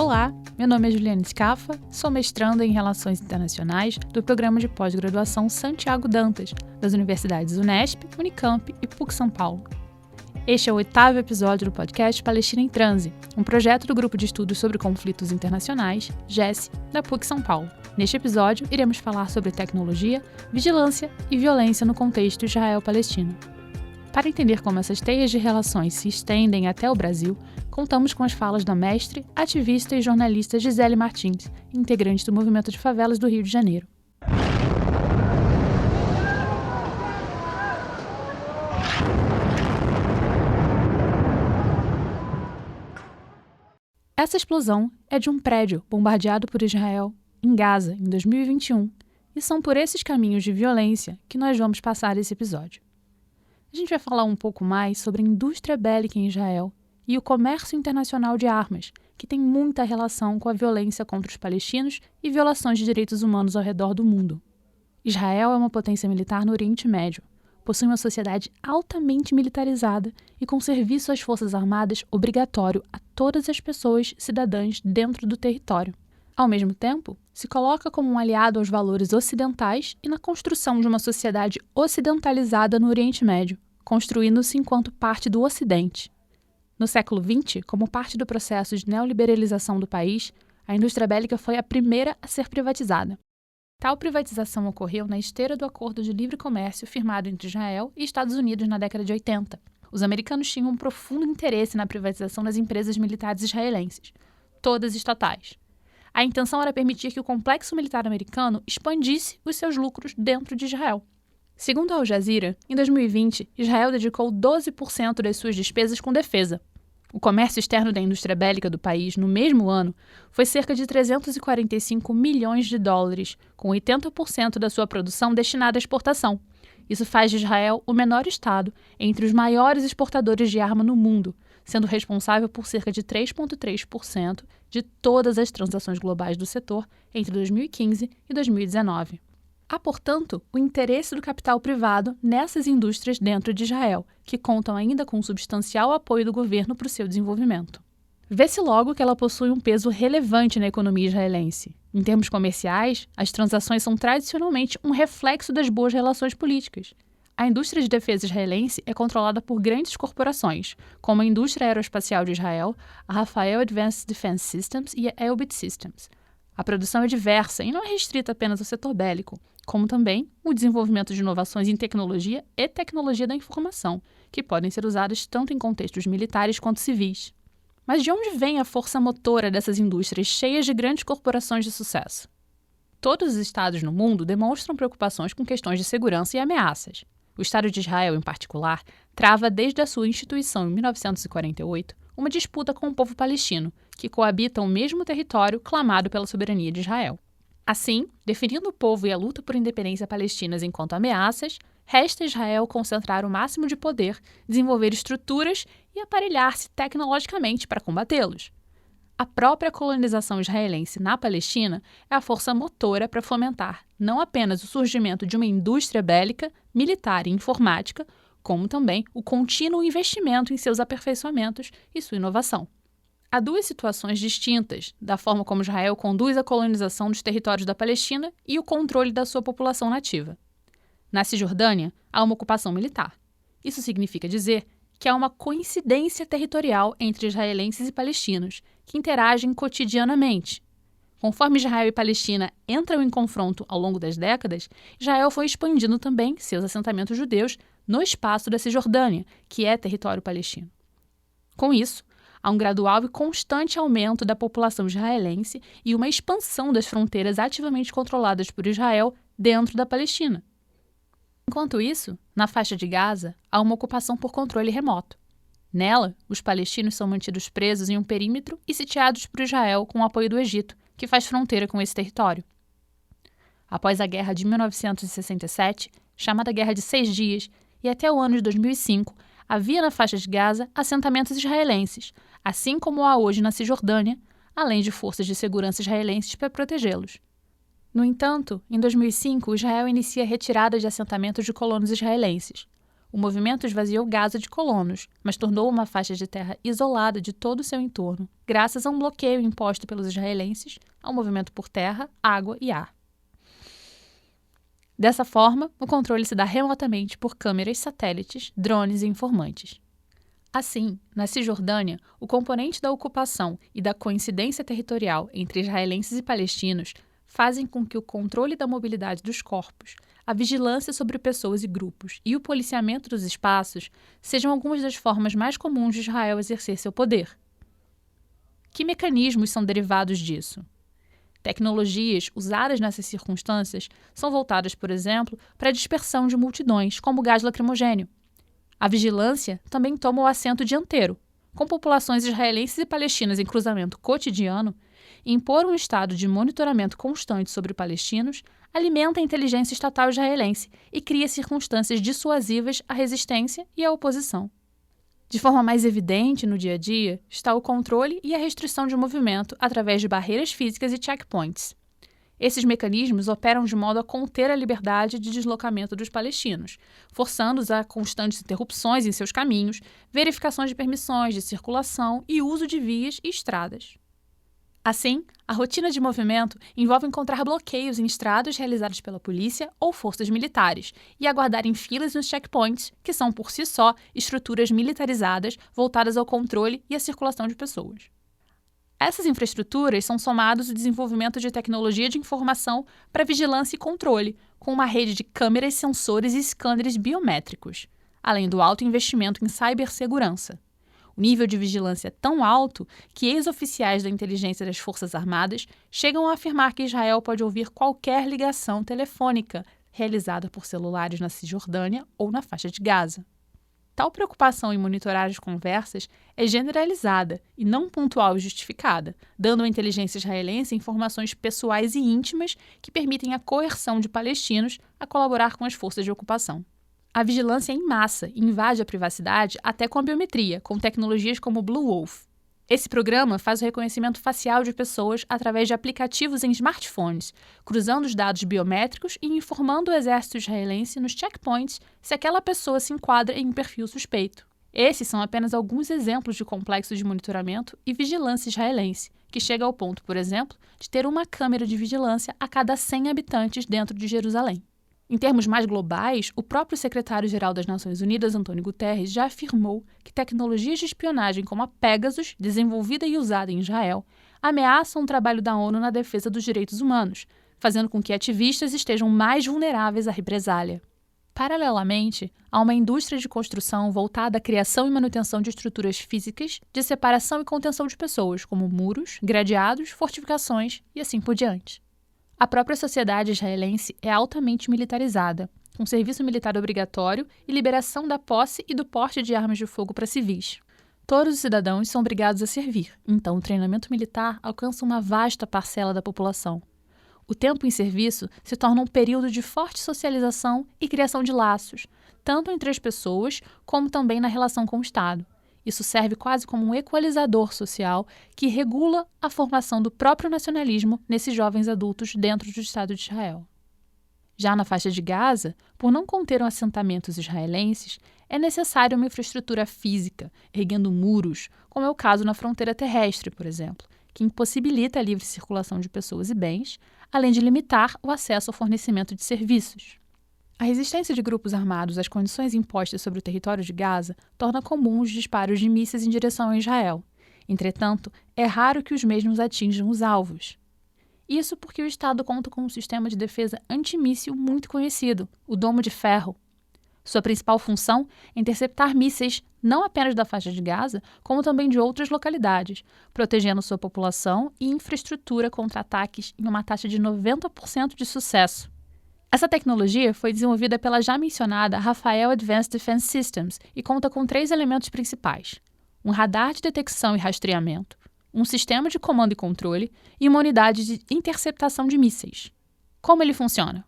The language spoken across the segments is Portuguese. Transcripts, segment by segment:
Olá, meu nome é Juliane Scafa, sou mestranda em Relações Internacionais do Programa de Pós-Graduação Santiago Dantas, das universidades Unesp, Unicamp e PUC São Paulo. Este é o 8º episódio do podcast Palestina em Transe, um projeto do Grupo de Estudos sobre Conflitos Internacionais, GES, da PUC São Paulo. Neste episódio, iremos falar sobre tecnologia, vigilância e violência no contexto Israel-Palestina. Para entender como essas teias de relações se estendem até o Brasil, contamos com as falas da mestre, ativista e jornalista Gisele Martins, integrante do Movimento de Favelas do Rio de Janeiro. Essa explosão é de um prédio bombardeado por Israel em Gaza em 2021, e são por esses caminhos de violência que nós vamos passar esse episódio. A gente vai falar um pouco mais sobre a indústria bélica em Israel e o comércio internacional de armas, que tem muita relação com a violência contra os palestinos e violações de direitos humanos ao redor do mundo. Israel é uma potência militar no Oriente Médio, possui uma sociedade altamente militarizada e com serviço às forças armadas obrigatório a todas as pessoas cidadãs dentro do território. Ao mesmo tempo, se coloca como um aliado aos valores ocidentais e na construção de uma sociedade ocidentalizada no Oriente Médio, construindo-se enquanto parte do Ocidente. No século XX, como parte do processo de neoliberalização do país, a indústria bélica foi a primeira a ser privatizada. Tal privatização ocorreu na esteira do Acordo de Livre Comércio firmado entre Israel e Estados Unidos na década de 80. Os americanos tinham um profundo interesse na privatização das empresas militares israelenses, todas estatais. A intenção era permitir que o complexo militar americano expandisse os seus lucros dentro de Israel. Segundo a Al Jazeera, em 2020, Israel dedicou 12% das suas despesas com defesa. O comércio externo da indústria bélica do país, no mesmo ano, foi cerca de 345 milhões de dólares, com 80% da sua produção destinada à exportação. Isso faz de Israel o menor estado entre os maiores exportadores de arma no mundo, sendo responsável por cerca de 3,3% de todas as transações globais do setor entre 2015 e 2019. Há, portanto, o interesse do capital privado nessas indústrias dentro de Israel, que contam ainda com um substancial apoio do governo para o seu desenvolvimento. Vê-se logo que ela possui um peso relevante na economia israelense. Em termos comerciais, as transações são tradicionalmente um reflexo das boas relações políticas. A indústria de defesa israelense é controlada por grandes corporações, como a indústria aeroespacial de Israel, a Rafael Advanced Defense Systems e a Elbit Systems. A produção é diversa e não é restrita apenas ao setor bélico, como também o desenvolvimento de inovações em tecnologia e tecnologia da informação, que podem ser usadas tanto em contextos militares quanto civis. Mas de onde vem a força motora dessas indústrias cheias de grandes corporações de sucesso? Todos os estados no mundo demonstram preocupações com questões de segurança e ameaças. O Estado de Israel, em particular, trava desde a sua instituição em 1948 uma disputa com o povo palestino, que coabita o mesmo território clamado pela soberania de Israel. Assim, definindo o povo e a luta por independência palestinas enquanto ameaças, resta a Israel concentrar o máximo de poder, desenvolver estruturas e aparelhar-se tecnologicamente para combatê-los. A própria colonização israelense na Palestina é a força motora para fomentar não apenas o surgimento de uma indústria bélica, militar e informática, como também o contínuo investimento em seus aperfeiçoamentos e sua inovação. Há duas situações distintas da forma como Israel conduz a colonização dos territórios da Palestina e o controle da sua população nativa. Na Cisjordânia, há uma ocupação militar. Isso significa dizer que há uma coincidência territorial entre israelenses e palestinos, que interagem cotidianamente. Conforme Israel e Palestina entram em confronto ao longo das décadas, Israel foi expandindo também seus assentamentos judeus no espaço da Cisjordânia, que é território palestino. Com isso, há um gradual e constante aumento da população israelense e uma expansão das fronteiras ativamente controladas por Israel dentro da Palestina. Enquanto isso, na faixa de Gaza, há uma ocupação por controle remoto. Nela, os palestinos são mantidos presos em um perímetro e sitiados por Israel com o apoio do Egito, que faz fronteira com esse território. Após a Guerra de 1967, chamada Guerra de 6 Dias, e até o ano de 2005, havia na faixa de Gaza assentamentos israelenses, assim como há hoje na Cisjordânia, além de forças de segurança israelenses para protegê-los. No entanto, em 2005, Israel inicia a retirada de assentamentos de colonos israelenses. O movimento esvaziou Gaza de colonos, mas tornou uma faixa de terra isolada de todo o seu entorno, graças a um bloqueio imposto pelos israelenses ao movimento por terra, água e ar. Dessa forma, o controle se dá remotamente por câmeras satélites, drones e informantes. Assim, na Cisjordânia, o componente da ocupação e da coincidência territorial entre israelenses e palestinos fazem com que o controle da mobilidade dos corpos, a vigilância sobre pessoas e grupos e o policiamento dos espaços sejam algumas das formas mais comuns de Israel exercer seu poder. Que mecanismos são derivados disso? Tecnologias usadas nessas circunstâncias são voltadas, por exemplo, para a dispersão de multidões, como o gás lacrimogêneo. A vigilância também toma o assento dianteiro. Com populações israelenses e palestinas em cruzamento cotidiano, impor um estado de monitoramento constante sobre palestinos alimenta a inteligência estatal israelense e cria circunstâncias dissuasivas à resistência e à oposição. De forma mais evidente no dia a dia está o controle e a restrição de movimento através de barreiras físicas e checkpoints. Esses mecanismos operam de modo a conter a liberdade de deslocamento dos palestinos, forçando-os a constantes interrupções em seus caminhos, verificações de permissões de circulação e uso de vias e estradas. Assim, a rotina de movimento envolve encontrar bloqueios em estradas realizados pela polícia ou forças militares e aguardar em filas nos checkpoints, que são por si só estruturas militarizadas voltadas ao controle e à circulação de pessoas. Essas infraestruturas são somados ao desenvolvimento de tecnologia de informação para vigilância e controle, com uma rede de câmeras, sensores e scanners biométricos, além do alto investimento em cibersegurança. O nível de vigilância é tão alto que ex-oficiais da inteligência das Forças Armadas chegam a afirmar que Israel pode ouvir qualquer ligação telefônica realizada por celulares na Cisjordânia ou na faixa de Gaza. Tal preocupação em monitorar as conversas é generalizada e não pontual e justificada, dando à inteligência israelense informações pessoais e íntimas que permitem a coerção de palestinos a colaborar com as forças de ocupação. A vigilância é em massa e invade a privacidade até com a biometria, com tecnologias como o Blue Wolf. Esse programa faz o reconhecimento facial de pessoas através de aplicativos em smartphones, cruzando os dados biométricos e informando o exército israelense nos checkpoints se aquela pessoa se enquadra em um perfil suspeito. Esses são apenas alguns exemplos de complexos de monitoramento e vigilância israelense, que chega ao ponto, por exemplo, de ter uma câmera de vigilância a cada 100 habitantes dentro de Jerusalém. Em termos mais globais, o próprio secretário-geral das Nações Unidas, Antônio Guterres, já afirmou que tecnologias de espionagem como a Pegasus, desenvolvida e usada em Israel, ameaçam o trabalho da ONU na defesa dos direitos humanos, fazendo com que ativistas estejam mais vulneráveis à represália. Paralelamente, há uma indústria de construção voltada à criação e manutenção de estruturas físicas de separação e contenção de pessoas, como muros, gradeados, fortificações e assim por diante. A própria sociedade israelense é altamente militarizada, com serviço militar obrigatório e liberação da posse e do porte de armas de fogo para civis. Todos os cidadãos são obrigados a servir, então o treinamento militar alcança uma vasta parcela da população. O tempo em serviço se torna um período de forte socialização e criação de laços, tanto entre as pessoas como também na relação com o Estado. Isso serve quase como um equalizador social que regula a formação do próprio nacionalismo nesses jovens adultos dentro do Estado de Israel. Já na faixa de Gaza, por não conter assentamentos israelenses, é necessária uma infraestrutura física, erguendo muros, como é o caso na fronteira terrestre, por exemplo, que impossibilita a livre circulação de pessoas e bens, além de limitar o acesso ao fornecimento de serviços. A resistência de grupos armados às condições impostas sobre o território de Gaza torna comum os disparos de mísseis em direção a Israel. Entretanto, é raro que os mesmos atinjam os alvos. Isso porque o Estado conta com um sistema de defesa antimíssil muito conhecido, o Domo de Ferro. Sua principal função é interceptar mísseis não apenas da faixa de Gaza, como também de outras localidades, protegendo sua população e infraestrutura contra ataques em uma taxa de 90% de sucesso. Essa tecnologia foi desenvolvida pela já mencionada Rafael Advanced Defense Systems e conta com 3 elementos principais: um radar de detecção e rastreamento, um sistema de comando e controle e uma unidade de interceptação de mísseis. Como ele funciona?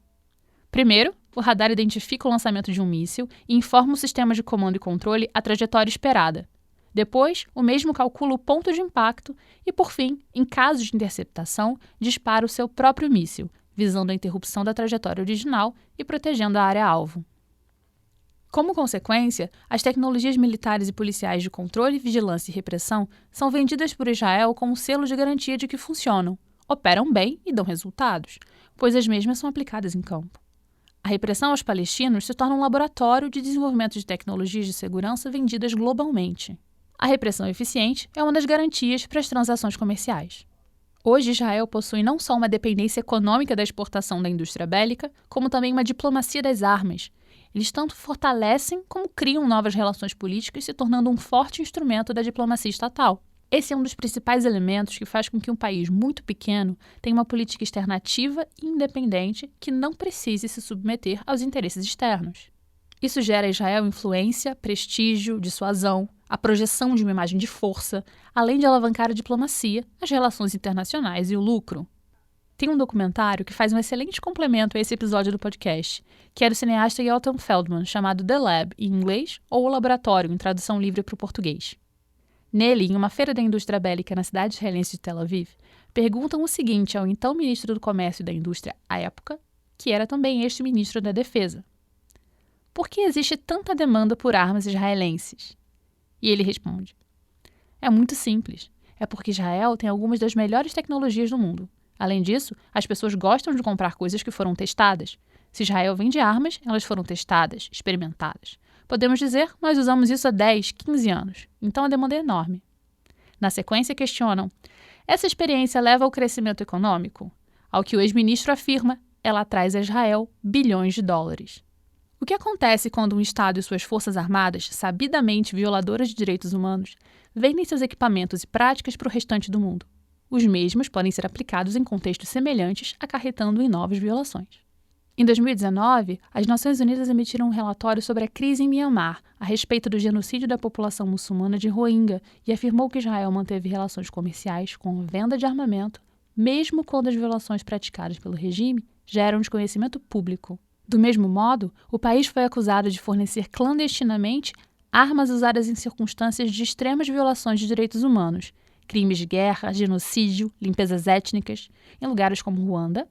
Primeiro, o radar identifica o lançamento de um míssil e informa o sistema de comando e controle a trajetória esperada. Depois, o mesmo calcula o ponto de impacto e, por fim, em caso de interceptação, dispara o seu próprio míssil, visando a interrupção da trajetória original e protegendo a área-alvo. Como consequência, as tecnologias militares e policiais de controle, vigilância e repressão são vendidas por Israel com um selo de garantia de que funcionam, operam bem e dão resultados, pois as mesmas são aplicadas em campo. A repressão aos palestinos se torna um laboratório de desenvolvimento de tecnologias de segurança vendidas globalmente. A repressão eficiente é uma das garantias para as transações comerciais. Hoje, Israel possui não só uma dependência econômica da exportação da indústria bélica, como também uma diplomacia das armas. Eles tanto fortalecem como criam novas relações políticas, se tornando um forte instrumento da diplomacia estatal. Esse é um dos principais elementos que faz com que um país muito pequeno tenha uma política externa ativa e independente que não precise se submeter aos interesses externos. Isso gera a Israel influência, prestígio, dissuasão, a projeção de uma imagem de força, além de alavancar a diplomacia, as relações internacionais e o lucro. Tem um documentário que faz um excelente complemento a esse episódio do podcast, que é do cineasta Yelton Feldman, chamado The Lab, em inglês, ou O Laboratório, em tradução livre para o português. Nele, em uma feira da indústria bélica na cidade israelense de Tel Aviv, perguntam o seguinte ao então ministro do Comércio e da Indústria à época, que era também este ministro da Defesa: por que existe tanta demanda por armas israelenses? E ele responde: é muito simples. É porque Israel tem algumas das melhores tecnologias do mundo. Além disso, as pessoas gostam de comprar coisas que foram testadas. Se Israel vende armas, elas foram testadas, experimentadas. Podemos dizer, nós usamos isso há 10, 15 anos. Então a demanda é enorme. Na sequência, questionam: essa experiência leva ao crescimento econômico? Ao que o ex-ministro afirma, ela traz a Israel bilhões de dólares. O que acontece quando um Estado e suas forças armadas, sabidamente violadoras de direitos humanos, vendem seus equipamentos e práticas para o restante do mundo? Os mesmos podem ser aplicados em contextos semelhantes, acarretando em novas violações. Em 2019, as Nações Unidas emitiram um relatório sobre a crise em Mianmar, a respeito do genocídio da população muçulmana de Rohingya, e afirmou que Israel manteve relações comerciais com a venda de armamento, mesmo quando as violações praticadas pelo regime já eram de conhecimento público. Do mesmo modo, o país foi acusado de fornecer clandestinamente armas usadas em circunstâncias de extremas violações de direitos humanos, crimes de guerra, genocídio, limpezas étnicas, em lugares como Ruanda,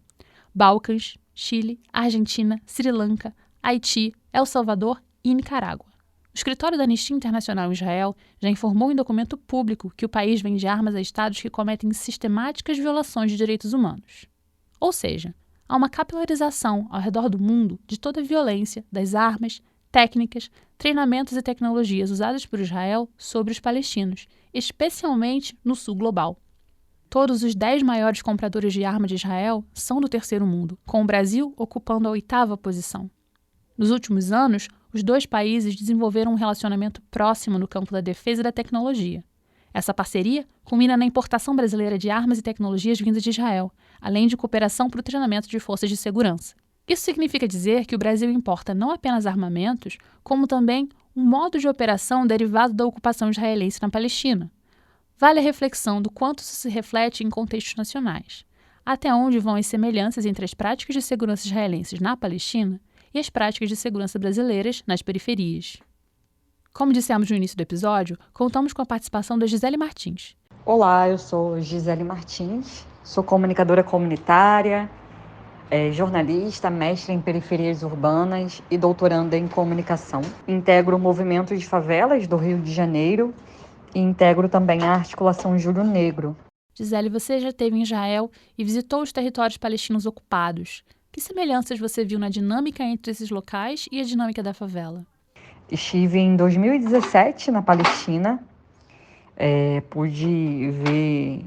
Balcãs, Chile, Argentina, Sri Lanka, Haiti, El Salvador e Nicarágua. O escritório da Anistia Internacional em Israel já informou em documento público que o país vende armas a estados que cometem sistemáticas violações de direitos humanos. Ou seja, há uma capilarização ao redor do mundo de toda a violência das armas, técnicas, treinamentos e tecnologias usadas por Israel sobre os palestinos, especialmente no sul global. Todos os 10 maiores compradores de armas de Israel são do terceiro mundo, com o Brasil ocupando a 8ª posição. Nos últimos anos, os dois países desenvolveram um relacionamento próximo no campo da defesa e da tecnologia. Essa parceria culmina na importação brasileira de armas e tecnologias vindas de Israel, além de cooperação para o treinamento de forças de segurança. Isso significa dizer que o Brasil importa não apenas armamentos, como também um modo de operação derivado da ocupação israelense na Palestina. Vale a reflexão do quanto isso se reflete em contextos nacionais. Até onde vão as semelhanças entre as práticas de segurança israelenses na Palestina e as práticas de segurança brasileiras nas periferias. Como dissemos no início do episódio, contamos com a participação da Gisele Martins. Olá, eu sou Gisele Martins, sou comunicadora comunitária, jornalista, mestre em periferias urbanas e doutoranda em comunicação. Integro o movimento de favelas do Rio de Janeiro e integro também a Articulação Júlio Negro. Gisele, você já esteve em Israel e visitou os territórios palestinos ocupados. Que semelhanças você viu na dinâmica entre esses locais e a dinâmica da favela? Estive em 2017 na Palestina, pude ver,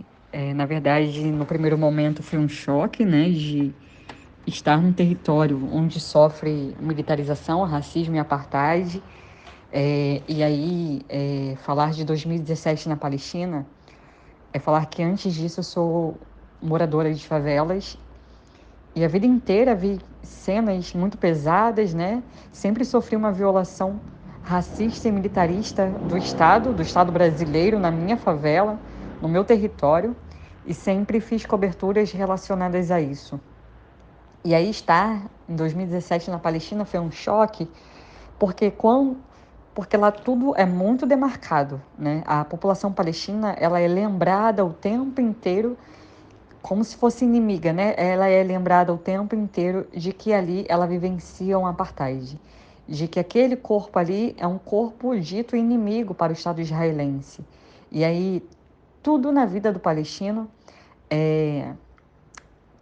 na verdade, no primeiro momento foi um choque, né, de estar num território onde sofre militarização, racismo e apartheid. E aí, falar de 2017 na Palestina é falar que antes disso eu sou moradora de favelas e a vida inteira vi cenas muito pesadas, né? Sempre sofri uma violação racista e militarista do Estado brasileiro na minha favela, no meu território, e sempre fiz coberturas relacionadas a isso. E aí estar em 2017 na Palestina foi um choque, porque lá tudo é muito demarcado, né? A população palestina, ela é lembrada o tempo inteiro como se fosse inimiga, né? Ela é lembrada o tempo inteiro de que ali ela vivencia um apartheid. de que aquele corpo ali é um corpo dito inimigo para o Estado israelense. E aí, tudo na vida do palestino,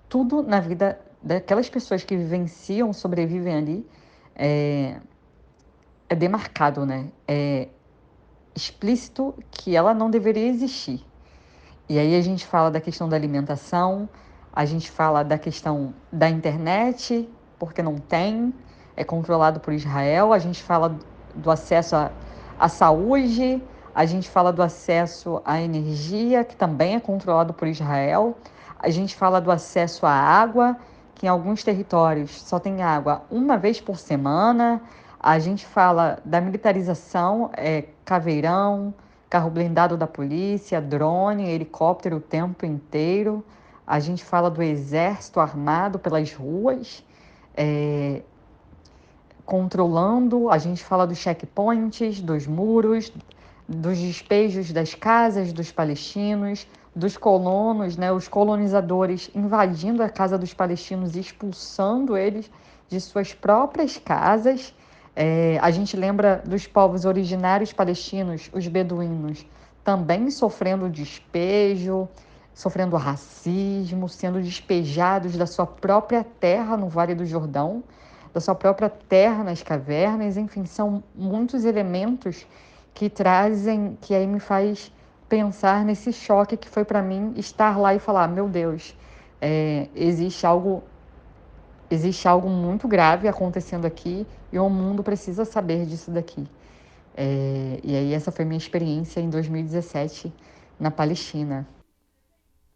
tudo na vida daquelas pessoas que vivenciam, sobrevivem ali, é demarcado, né? É explícito que ela não deveria existir. E aí a gente fala da questão da alimentação, a gente fala da questão da internet, porque não tem, é controlado por Israel, a gente fala do acesso à saúde, a gente fala do acesso à energia, que também é controlado por Israel, a gente fala do acesso à água, que em alguns territórios só tem água uma vez por semana, a gente fala da militarização, caveirão, carro blindado da polícia, drone, helicóptero o tempo inteiro. A gente fala do exército armado pelas ruas, controlando. A gente fala dos checkpoints, dos muros, dos despejos das casas dos palestinos, dos colonos, né, os colonizadores invadindo a casa dos palestinos e expulsando eles de suas próprias casas. A gente lembra dos povos originários palestinos, os beduínos, também sofrendo despejo, sofrendo racismo, sendo despejados da sua própria terra no Vale do Jordão, da sua própria terra nas cavernas. Enfim, são muitos elementos que trazem, que aí me faz pensar nesse choque que foi para mim estar lá e falar, meu Deus, existe algo muito grave acontecendo aqui e o mundo precisa saber disso daqui. E aí essa foi minha experiência em 2017 na Palestina.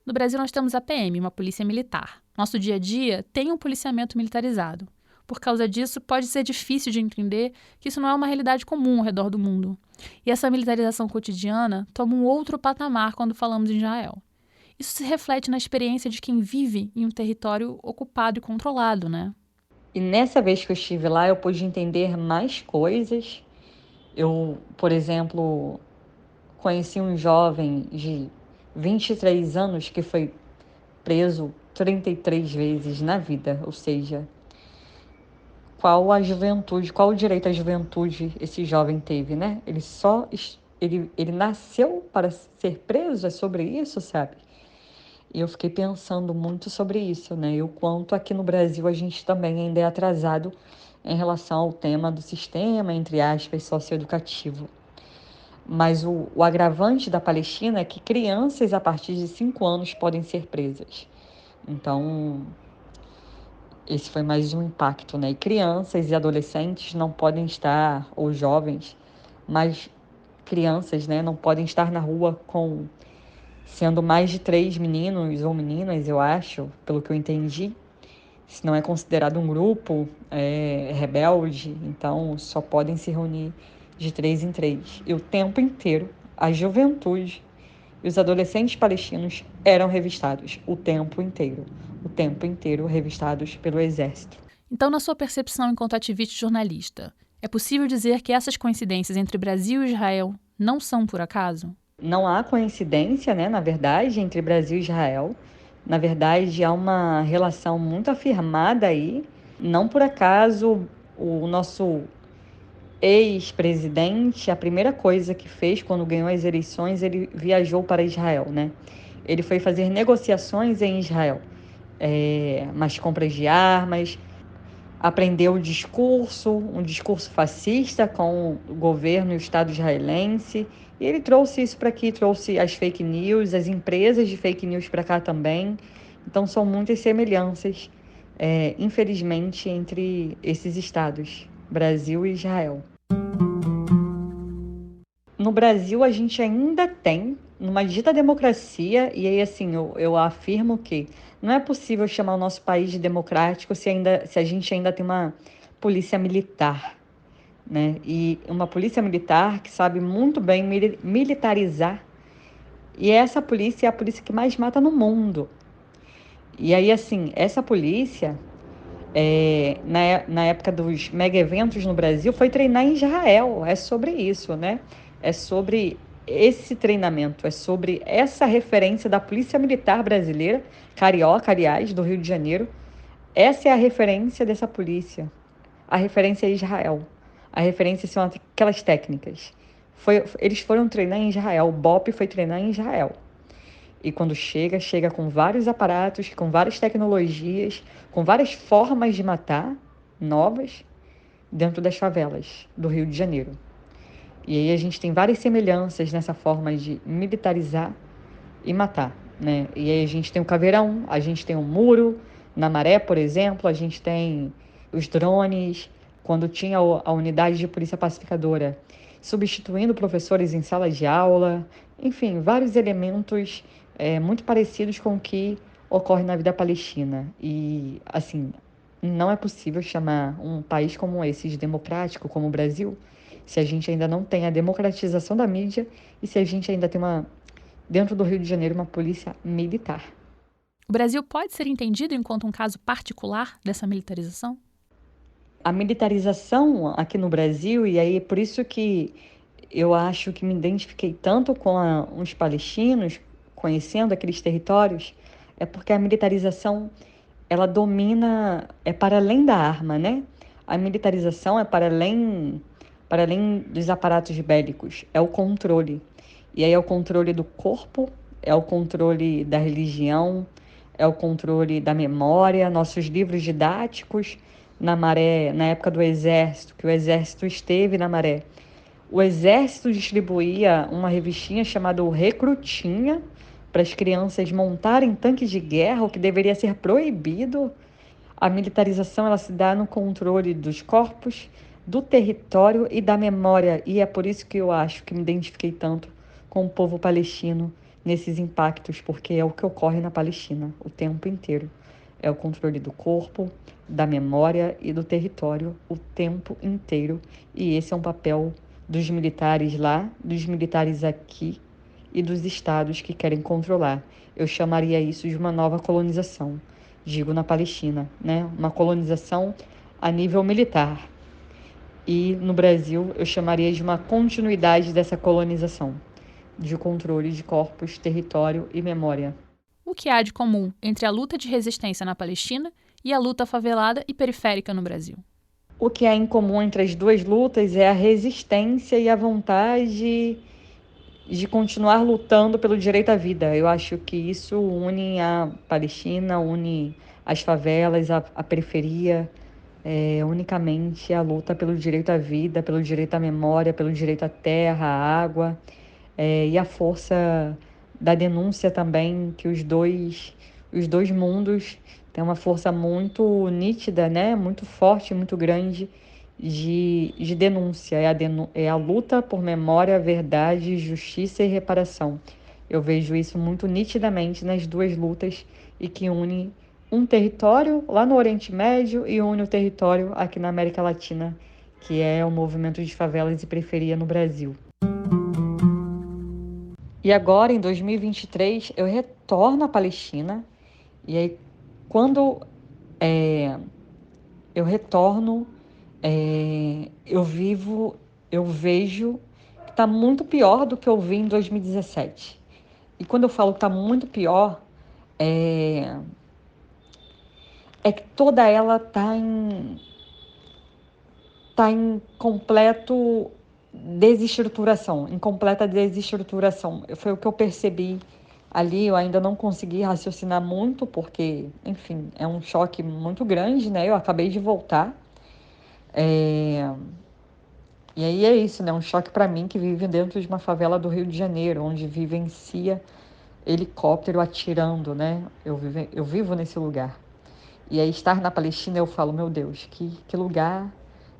No Brasil nós temos a PM, uma polícia militar. Nosso dia a dia tem um policiamento militarizado. Por causa disso, pode ser difícil de entender que isso não é uma realidade comum ao redor do mundo. E essa militarização cotidiana toma um outro patamar quando falamos em Israel. Isso se reflete na experiência de quem vive em um território ocupado e controlado, né? E nessa vez que eu estive lá, eu pude entender mais coisas. Eu, por exemplo, conheci um jovem de 23 anos que foi preso 33 vezes na vida, ou seja, qual o direito à juventude esse jovem teve, né? Ele nasceu para ser preso, é sobre isso, sabe? E eu fiquei pensando muito sobre isso, né? E o quanto aqui no Brasil a gente também ainda é atrasado em relação ao tema do sistema, entre aspas, socioeducativo. Mas o agravante da Palestina é que crianças a partir de 5 anos podem ser presas. Então, esse foi mais um impacto, né? E crianças e adolescentes não podem estar, ou jovens, mas crianças, né, não podem estar na rua sendo mais de 3 meninos ou meninas, eu acho, pelo que eu entendi. Se não é considerado um grupo rebelde, então só podem se reunir de 3 em 3. E o tempo inteiro, a juventude e os adolescentes palestinos eram revistados o tempo inteiro revistados pelo exército. Então, na sua percepção enquanto ativista e jornalista, é possível dizer que essas coincidências entre Brasil e Israel não são por acaso? Não há coincidência, né, na verdade, entre Brasil e Israel. Na verdade, há uma relação muito afirmada aí. Não por acaso, o nosso ex-presidente, a primeira coisa que fez quando ganhou as eleições, ele viajou para Israel, né? Ele foi fazer negociações em Israel, mas compras de armas, aprendeu um discurso fascista com o governo e o Estado israelense, e ele trouxe isso para aqui, trouxe as fake news, as empresas de fake news para cá também. Então são muitas semelhanças, infelizmente, entre esses estados, Brasil e Israel. No Brasil, a gente ainda tem uma dita democracia, e aí, assim, eu afirmo que não é possível chamar o nosso país de democrático se a gente ainda tem uma polícia militar, né? E uma polícia militar que sabe muito bem militarizar, e essa polícia é a polícia que mais mata no mundo. E aí, assim, essa polícia, na época dos mega eventos no Brasil, foi treinar em Israel. É sobre isso, né? É sobre esse treinamento, é sobre essa referência da Polícia Militar Brasileira, carioca, aliás, do Rio de Janeiro. Essa é a referência dessa polícia. A referência é Israel. A referência são aquelas técnicas. Eles foram treinar em Israel, o BOP foi treinar em Israel. E quando chega com vários aparatos, com várias tecnologias, com várias formas de matar novas dentro das favelas do Rio de Janeiro. E aí a gente tem várias semelhanças nessa forma de militarizar e matar, né? E aí a gente tem o caveirão, a gente tem o muro, na Maré, por exemplo, a gente tem os drones, quando tinha a unidade de polícia pacificadora substituindo professores em salas de aula, enfim, vários elementos muito parecidos com o que ocorre na vida palestina. E, assim, não é possível chamar um país como esse de democrático, como o Brasil, se a gente ainda não tem a democratização da mídia e se a gente ainda tem dentro do Rio de Janeiro, uma polícia militar. O Brasil pode ser entendido enquanto um caso particular dessa militarização? A militarização aqui no Brasil, e aí é por isso que eu acho que me identifiquei tanto com os palestinos, conhecendo aqueles territórios, é porque a militarização, ela domina, é para além da arma, né? A militarização é para além dos aparatos bélicos, é o controle. E aí é o controle do corpo, é o controle da religião, é o controle da memória, nossos livros didáticos na Maré, na época do Exército, que o Exército esteve na Maré. O Exército distribuía uma revistinha chamada o Recrutinha para as crianças montarem tanques de guerra, o que deveria ser proibido. A militarização ela se dá no controle dos corpos, do território e da memória. E é por isso que eu acho que me identifiquei tanto com o povo palestino nesses impactos, porque é o que ocorre na Palestina o tempo inteiro. É o controle do corpo, da memória e do território o tempo inteiro. E esse é um papel dos militares lá, dos militares aqui e dos estados que querem controlar. Eu chamaria isso de uma nova colonização, digo na Palestina, né? Uma colonização a nível militar. E no Brasil eu chamaria de uma continuidade dessa colonização, de controle de corpos, território e memória. O que há de comum entre a luta de resistência na Palestina e a luta favelada e periférica no Brasil? O que há em comum entre as duas lutas é a resistência e a vontade de continuar lutando pelo direito à vida. Eu acho que isso une a Palestina, une as favelas, a periferia, unicamente a luta pelo direito à vida, pelo direito à memória, pelo direito à terra, à água, e a força da denúncia também, que os dois mundos têm uma força muito nítida, né? Muito forte, muito grande de denúncia. É a luta por memória, verdade, justiça e reparação. Eu vejo isso muito nitidamente nas duas lutas e que une um território lá no Oriente Médio e une o território aqui na América Latina, que é o movimento de favelas e periferia no Brasil. E agora, em 2023, eu retorno à Palestina. E aí, quando eu retorno, eu vejo que está muito pior do que eu vi em 2017. E quando eu falo que está muito pior, é que toda ela está em completo desestruturação, em completa desestruturação. Foi o que eu percebi ali. Eu ainda não consegui raciocinar muito, porque, enfim, é um choque muito grande, né? Eu acabei de voltar. E aí é isso, né? Um choque para mim que vive dentro de uma favela do Rio de Janeiro, onde vivencia helicóptero atirando, né? Eu vivo nesse lugar. E aí estar na Palestina, eu falo, meu Deus, que lugar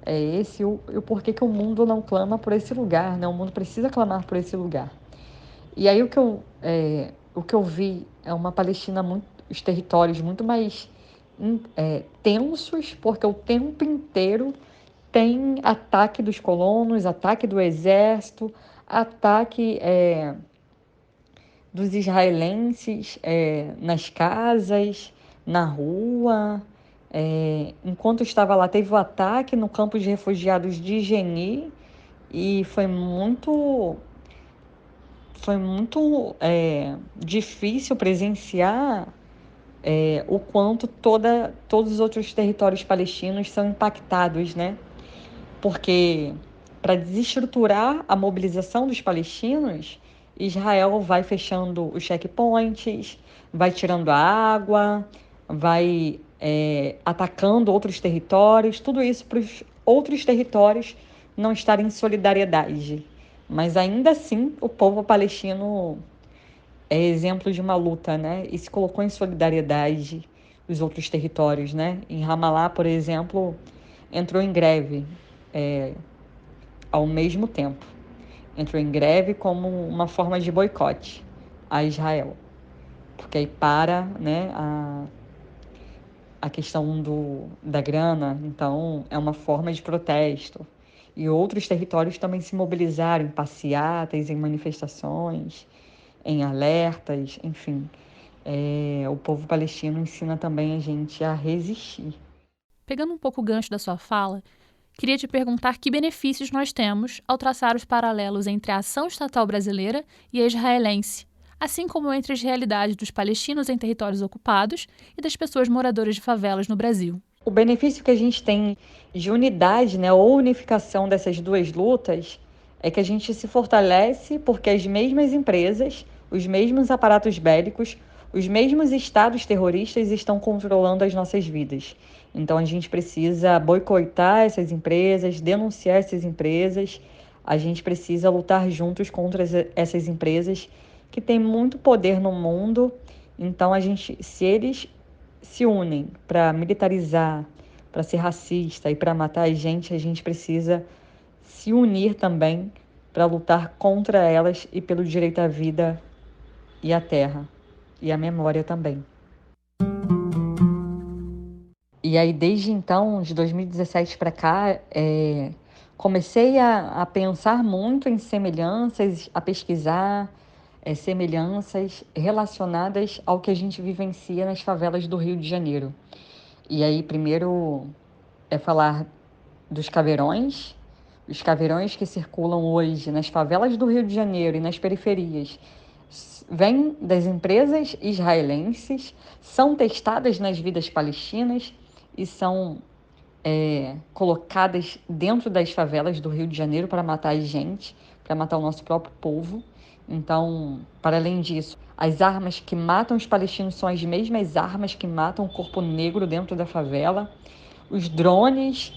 é esse? E o porquê que o mundo não clama por esse lugar, né? O mundo precisa clamar por esse lugar. E aí o que eu vi é uma Palestina os territórios muito mais tensos, porque o tempo inteiro tem ataque dos colonos, ataque do exército, ataque dos israelenses nas casas, na rua. Enquanto estava lá, teve o ataque no campo de refugiados de Geni e foi muito difícil presenciar o quanto todos os outros territórios palestinos são impactados, né? porque para desestruturar a mobilização dos palestinos, Israel vai fechando os checkpoints, vai tirando a água, vai atacando outros territórios, tudo isso para os outros territórios não estarem em solidariedade. Mas ainda assim, o povo palestino é exemplo de uma luta, né? E se colocou em solidariedade os outros territórios, né? Em Ramallah, por exemplo, entrou em greve ao mesmo tempo. Entrou em greve como uma forma de boicote a Israel. Porque aí para, né, a questão da grana, então é uma forma de protesto. E outros territórios também se mobilizaram em passeatas, em manifestações, em alertas, enfim. O povo palestino ensina também a gente a resistir. Pegando um pouco o gancho da sua fala, queria te perguntar que benefícios nós temos ao traçar os paralelos entre a ação estatal brasileira e a israelense, assim como entre as realidades dos palestinos em territórios ocupados e das pessoas moradoras de favelas no Brasil. O benefício que a gente tem de unidade, né, ou unificação dessas duas lutas, é que a gente se fortalece porque as mesmas empresas, os mesmos aparatos bélicos, os mesmos estados terroristas estão controlando as nossas vidas. Então a gente precisa boicotar essas empresas, denunciar essas empresas, a gente precisa lutar juntos contra essas empresas que têm muito poder no mundo. Então se eles se unem para militarizar, para ser racista e para matar a gente precisa se unir também para lutar contra elas e pelo direito à vida e à terra e à memória também. E aí, desde então, de 2017 para cá, comecei a pensar muito em semelhanças, a pesquisar semelhanças relacionadas ao que a gente vivencia nas favelas do Rio de Janeiro. E aí, primeiro falar dos caveirões, os caveirões que circulam hoje nas favelas do Rio de Janeiro e nas periferias, vêm das empresas israelenses, são testadas nas vidas palestinas e são colocadas dentro das favelas do Rio de Janeiro para matar a gente, para matar o nosso próprio povo. Então, para além disso, as armas que matam os palestinos são as mesmas armas que matam o corpo negro dentro da favela. Os drones,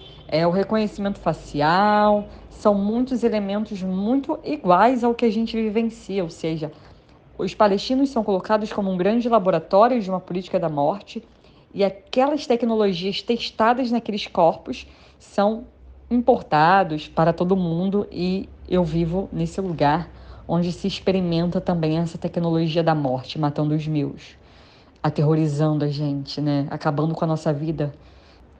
o reconhecimento facial, são muitos elementos muito iguais ao que a gente vivencia, ou seja, os palestinos são colocados como um grande laboratório de uma política da morte e aquelas tecnologias testadas naqueles corpos são importados para todo mundo e eu vivo nesse lugar onde se experimenta também essa tecnologia da morte, matando os meus, aterrorizando a gente, né? Acabando com a nossa vida.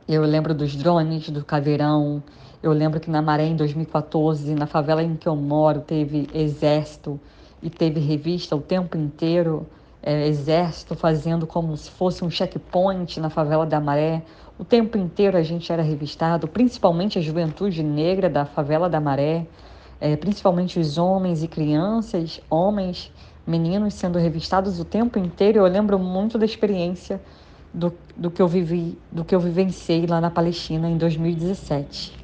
Eu lembro dos drones, do caveirão. Eu lembro que na Maré, em 2014, na favela em que eu moro, teve exército e teve revista o tempo inteiro. Exército fazendo como se fosse um checkpoint na favela da Maré. O tempo inteiro a gente era revistado, principalmente a juventude negra da favela da Maré, principalmente os homens e crianças, homens, meninos sendo revistados o tempo inteiro. Eu lembro muito da experiência do que eu vivi, do que eu vivenciei lá na Palestina em 2017.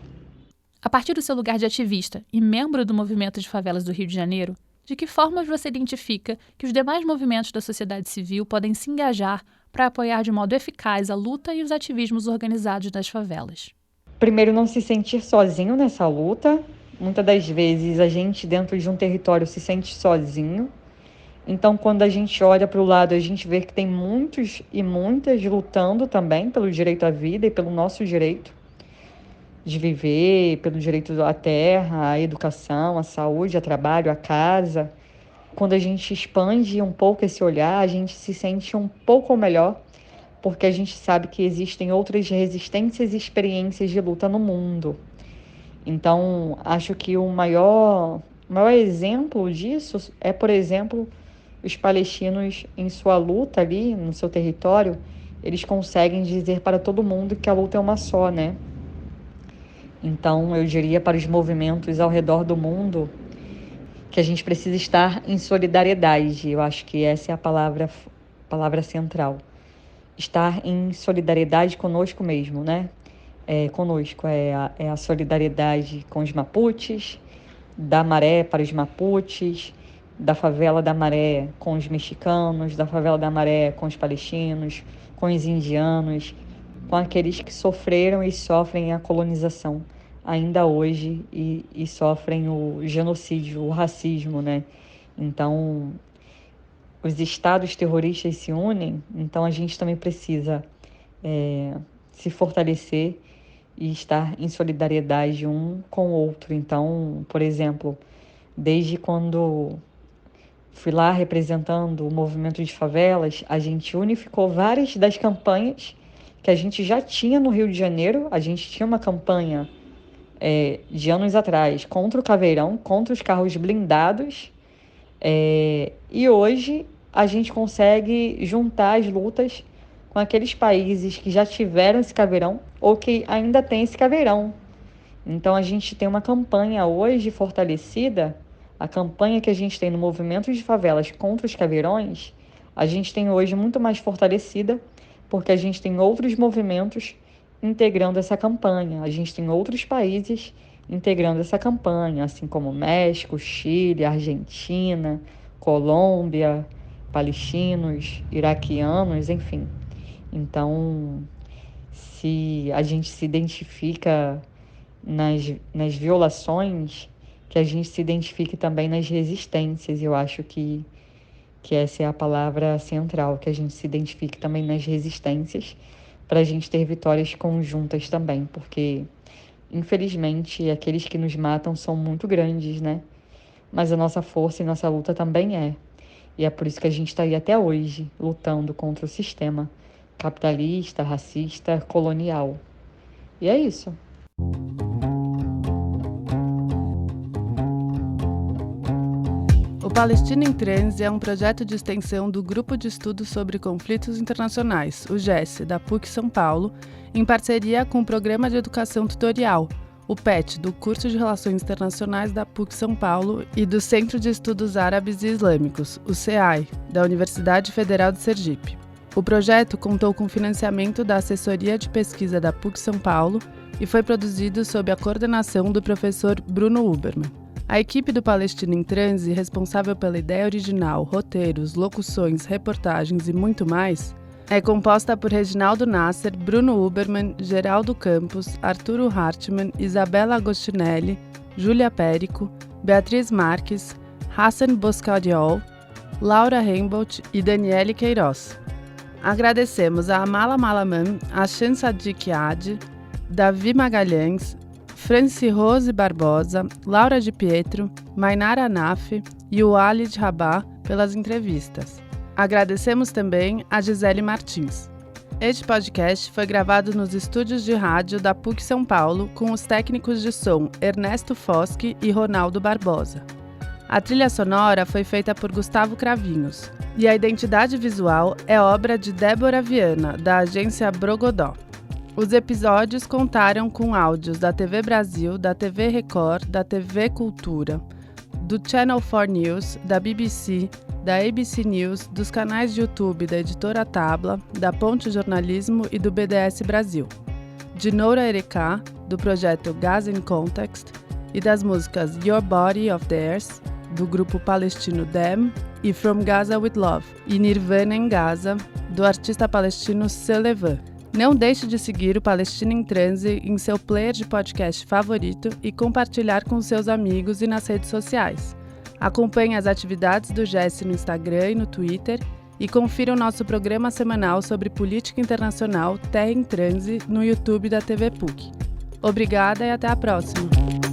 A partir do seu lugar de ativista e membro do movimento de favelas do Rio de Janeiro, de que formas você identifica que os demais movimentos da sociedade civil podem se engajar para apoiar de modo eficaz a luta e os ativismos organizados das favelas? Primeiro, não se sentir sozinho nessa luta. Muitas das vezes a gente dentro de um território se sente sozinho. Então, quando a gente olha para o lado, a gente vê que tem muitos e muitas lutando também pelo direito à vida e pelo nosso direito de viver, pelo direito à terra, à educação, à saúde, ao trabalho, à casa. Quando a gente expande um pouco esse olhar, a gente se sente um pouco melhor, porque a gente sabe que existem outras resistências e experiências de luta no mundo. Então, acho que o maior exemplo disso é, por exemplo, os palestinos em sua luta ali, no seu território, eles conseguem dizer para todo mundo que a luta é uma só, né? Então, eu diria para os movimentos ao redor do mundo que a gente precisa estar em solidariedade. Eu acho que essa é a palavra central. Estar em solidariedade conosco mesmo, né? conosco, é a solidariedade com os Mapuches, da Maré para os Mapuches, da favela da Maré com os mexicanos, da favela da Maré com os palestinos, com os indianos, com aqueles que sofreram e sofrem a colonização ainda hoje e sofrem o genocídio, o racismo, né? Então, os estados terroristas se unem, então a gente também precisa se fortalecer e estar em solidariedade um com o outro. Então, por exemplo, desde quando fui lá representando o movimento de favelas, a gente unificou várias das campanhas que a gente já tinha no Rio de Janeiro. A gente tinha uma campanha de anos atrás contra o caveirão, contra os carros blindados, e hoje a gente consegue juntar as lutas com aqueles países que já tiveram esse caveirão ou que ainda tem esse caveirão. Então a gente tem uma campanha hoje fortalecida, a campanha que a gente tem no movimento de favelas contra os caveirões, a gente tem hoje muito mais fortalecida, porque a gente tem outros movimentos integrando essa campanha, a gente tem outros países integrando essa campanha, assim como México, Chile, Argentina, Colômbia, palestinos, iraquianos, enfim. Então, se a gente se identifica nas violações, que a gente se identifique também nas resistências. Eu acho que essa é a palavra central, que a gente se identifique também nas resistências, para a gente ter vitórias conjuntas também, porque, infelizmente, aqueles que nos matam são muito grandes, né? Mas a nossa força e nossa luta também é. E é por isso que a gente está aí até hoje, lutando contra o sistema capitalista, racista, colonial. E é isso. O Palestina em Transe é um projeto de extensão do Grupo de Estudos sobre Conflitos Internacionais, o GES, da PUC São Paulo, em parceria com o Programa de Educação Tutorial, o PET, do Curso de Relações Internacionais da PUC São Paulo e do Centro de Estudos Árabes e Islâmicos, o CEAI, da Universidade Federal de Sergipe. O projeto contou com financiamento da Assessoria de Pesquisa da PUC São Paulo e foi produzido sob a coordenação do professor Bruno Huberman. A equipe do Palestina em Transe, responsável pela ideia original, roteiros, locuções, reportagens e muito mais, é composta por Reginaldo Nasser, Bruno Huberman, Geraldo Campos, Arturo Hartmann, Isabela Agostinelli, Júlia Périco, Beatriz Marques, Hassan Boscariol, Laura Heimbold e Daniele Queiroz. Agradecemos a Amala Malaman, a Shan Sadiq Adi, Davi Magalhães, Franci Rose Barbosa, Laura de Pietro, Mainara Naf e o Walid Rabah pelas entrevistas. Agradecemos também a Gisele Martins. Este podcast foi gravado nos estúdios de rádio da PUC São Paulo com os técnicos de som Ernesto Foschi e Ronaldo Barbosa. A trilha sonora foi feita por Gustavo Cravinhos e a identidade visual é obra de Débora Viana, da agência Brogodó. Os episódios contaram com áudios da TV Brasil, da TV Record, da TV Cultura, do Channel 4 News, da BBC, da ABC News, dos canais de YouTube da Editora Tabla, da Ponte Jornalismo e do BDS Brasil, de Noura Ereká, do projeto Gaza in Context, e das músicas Your Body of Theirs, do grupo palestino Them, e From Gaza with Love, e Nirvana em Gaza, do artista palestino Selevan. Não deixe de seguir o Palestina em Transe em seu player de podcast favorito e compartilhar com seus amigos e nas redes sociais. Acompanhe as atividades do GES no Instagram e no Twitter e confira o nosso programa semanal sobre política internacional Terra em Transe no YouTube da TV PUC. Obrigada e até a próxima!